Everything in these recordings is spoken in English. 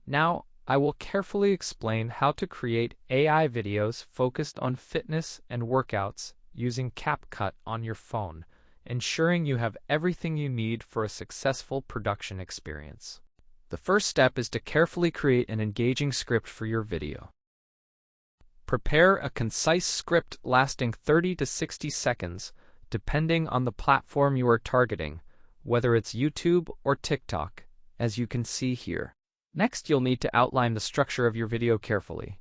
Now, I will carefully explain how to create AI videos focused on fitness and workouts using CapCut on your phone, ensuring you have everything you need for a successful production experience. The first step is to carefully create an engaging script for your video. Prepare a concise script lasting 30 to 60 seconds, depending on the platform you are targeting, whether it's YouTube or TikTok, as you can see here. Next, you'll need to outline the structure of your video carefully.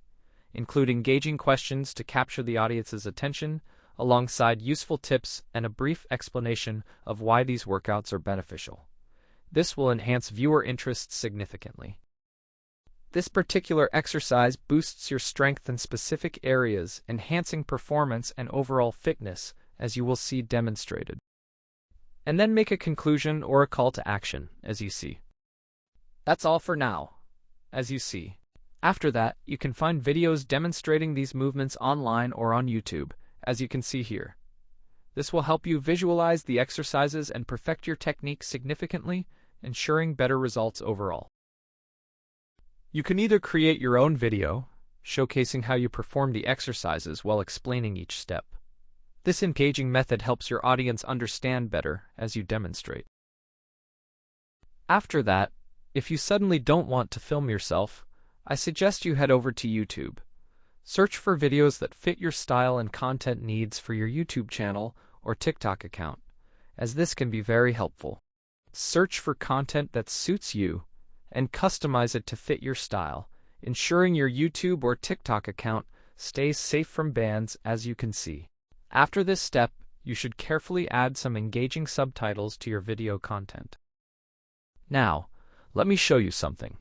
Include engaging questions to capture the audience's attention, alongside useful tips and a brief explanation of why these workouts are beneficial. This will enhance viewer interest significantly. This particular exercise boosts your strength in specific areas, enhancing performance and overall fitness, as you will see demonstrated. And then make a conclusion or a call to action, as you see. That's all for now, as you see. After that, you can find videos demonstrating these movements online or on YouTube, as you can see here. This will help you visualize the exercises and perfect your technique significantly, ensuring better results overall. You can either create your own video, showcasing how you perform the exercises while explaining each step. This engaging method helps your audience understand better as you demonstrate. After that, if you suddenly don't want to film yourself, I suggest you head over to YouTube. Search for videos that fit your style and content needs for your YouTube channel or TikTok account, as this can be very helpful. Search for content that suits you and customize it to fit your style, ensuring your YouTube or TikTok account stays safe from bans, as you can see. After this step, you should carefully add some engaging subtitles to your video content. Now, let me show you something.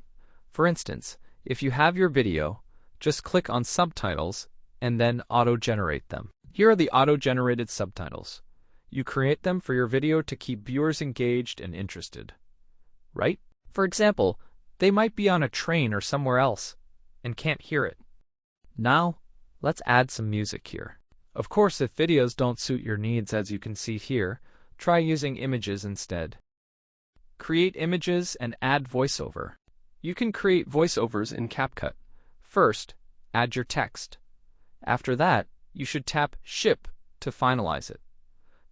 For instance, if you have your video, just click on Subtitles and then auto-generate them. Here are the auto-generated subtitles. You create them for your video to keep viewers engaged and interested, right? For example, they might be on a train or somewhere else and can't hear it. Now, let's add some music here. Of course, if videos don't suit your needs, as you can see here, try using images instead. Create images and add voiceover. You can create voiceovers in CapCut. First, add your text. After that, you should tap Ship to finalize it.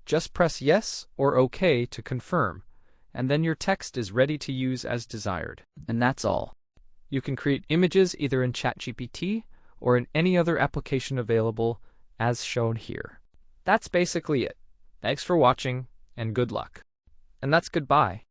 Just press Yes or OK to confirm, and then your text is ready to use as desired. And that's all. You can create images either in ChatGPT or in any other application available, as shown here. That's basically it. Thanks for watching, and good luck. And that's goodbye.